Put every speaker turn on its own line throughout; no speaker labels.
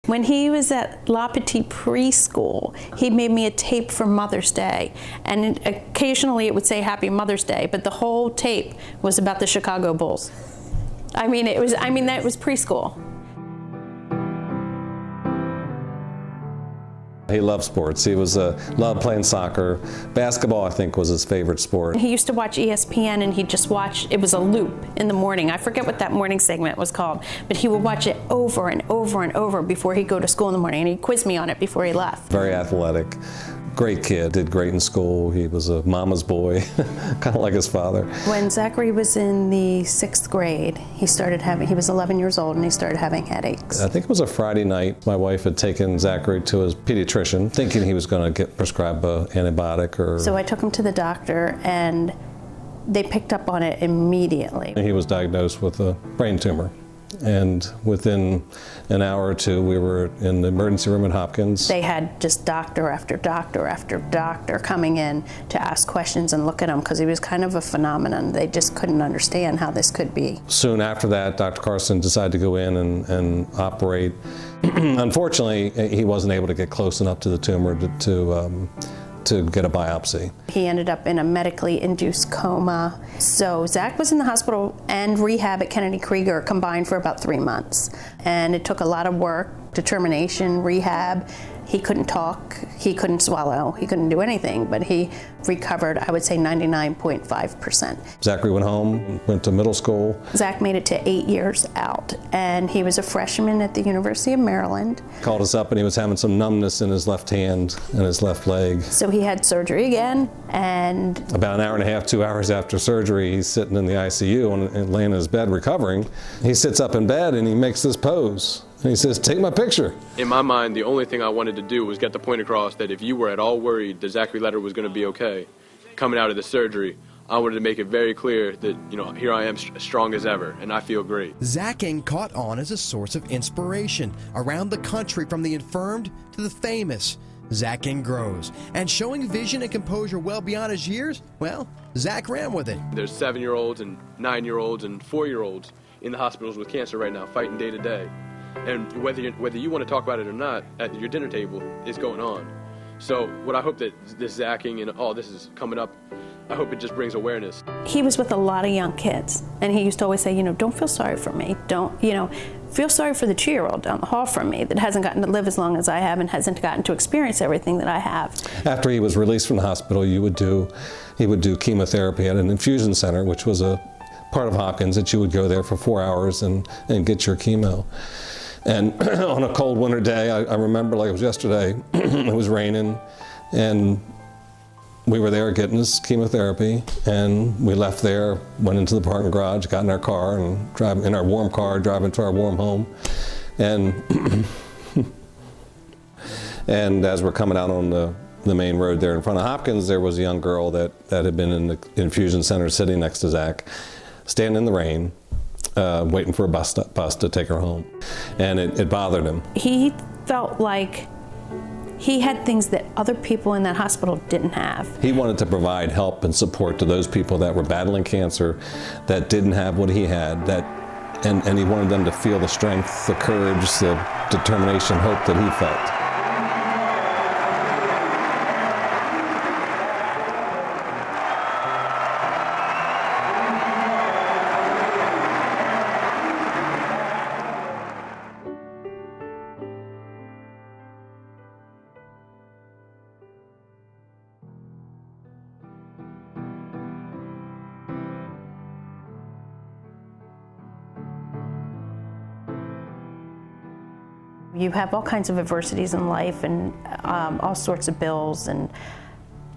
When he was at La Petite preschool, he made me a tape for Mother's Day, and occasionally it would say Happy Mother's Day, but the whole tape was about the Chicago Bulls. That was preschool.
He loved sports. He loved playing soccer. Basketball, I think, was his favorite sport.
He used to watch ESPN, and he'd just watch, it was a loop in the morning. I forget what that morning segment was called, but he would watch it over and over and over before he'd go to school in the morning, and he'd quiz me on it before he left.
Very athletic. Great kid, did great in school. He was a mama's boy, kind of like his father.
When Zachary was in the 6th grade, he was 11 years old and he started having headaches.
I think it was a Friday night. My wife had taken Zachary to his pediatrician, thinking he was going to get prescribed an antibiotic.
So I took him to the doctor and they picked up on it immediately.
He was diagnosed with a brain tumor. And within an hour or two, we were in the emergency room at Hopkins.
They had just doctor after doctor after doctor coming in to ask questions and look at him because he was kind of a phenomenon. They just couldn't understand how this could be. Soon
after that, Dr. Carson decided to go in and operate. Unfortunately, he wasn't able to get close enough to the tumor to get a biopsy.
He ended up in a medically induced coma. So Zach was in the hospital and rehab at Kennedy Krieger combined for about 3 months. And it took a lot of work, determination, rehab. He couldn't talk, he couldn't swallow, he couldn't do anything, but he recovered, I would say 99.5%.
Zachary went home, went to middle school.
Zach made it to 8 years out, and he was a freshman at the University of Maryland.
Called us up and he was having some numbness in his left hand and his left leg.
So he had surgery again, and
about an hour and a half, 2 hours after surgery, he's sitting in the ICU and laying in his bed recovering. He sits up in bed and he makes this pose. And he says, "Take my picture."
In my mind, the only thing I wanted to do was get the point across that if you were at all worried that Zachary Letter was going to be okay, coming out of the surgery, I wanted to make it very clear that, here I am as strong as ever, and I feel great.
Zacking caught on as a source of inspiration around the country, from the infirmed to the famous. Zacking grows, and showing vision and composure well beyond his years, well, Zach ran with it.
There's 7-year-olds and 9-year-olds and 4-year-olds in the hospitals with cancer right now, fighting day to day. And whether you want to talk about it or not, at your dinner table, it's going on. So what I hope that this Zacking and all this is coming up, I hope it just brings awareness.
He was with a lot of young kids, and he used to always say, don't feel sorry for me. Don't, feel sorry for the 2-year-old down the hall from me that hasn't gotten to live as long as I have and hasn't gotten to experience everything that I have.
After he was released from the hospital, he would do chemotherapy at an infusion center, which was a part of Hopkins, that you would go there for 4 hours and get your chemo. And on a cold winter day, I remember like it was yesterday, it was raining, and we were there getting his chemotherapy, and we left there, went into the parking garage, got in our car, and driving in our warm car, driving to our warm home. And and as we're coming out on the main road there in front of Hopkins, there was a young girl that had been in the infusion center sitting next to Zach, standing in the rain, waiting for a bus to take her home. And it bothered him.
He felt like he had things that other people in that hospital didn't have.
He wanted to provide help and support to those people that were battling cancer, that didn't have what he had, and he wanted them to feel the strength, the courage, the determination, hope that he felt.
You have all kinds of adversities in life and all sorts of bills, and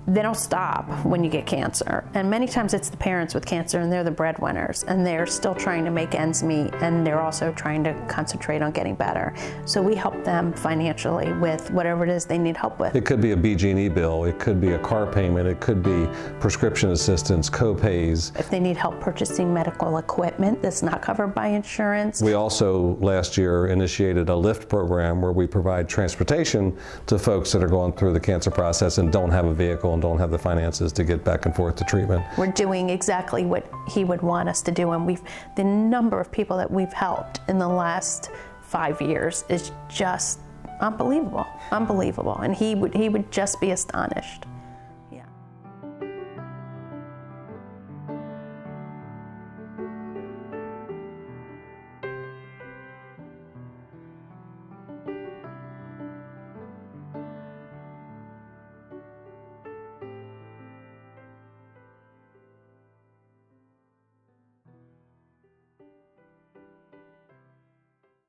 they don't stop when you get cancer. And many times it's the parents with cancer, and they're the breadwinners, and they're still trying to make ends meet, and they're also trying to concentrate on getting better. So we help them financially with whatever it is they need help with.
It could be a BG&E bill, it could be a car payment, it could be prescription assistance, co-pays.
If they need help purchasing medical equipment that's not covered by insurance.
We also last year initiated a LIFT program where we provide transportation to folks that are going through the cancer process and don't have a vehicle and don't have the finances to get back and forth to treatment.
We're doing exactly what he would want us to do, and the number of people that we've helped in the last 5 years is just unbelievable, unbelievable. And he would just be astonished.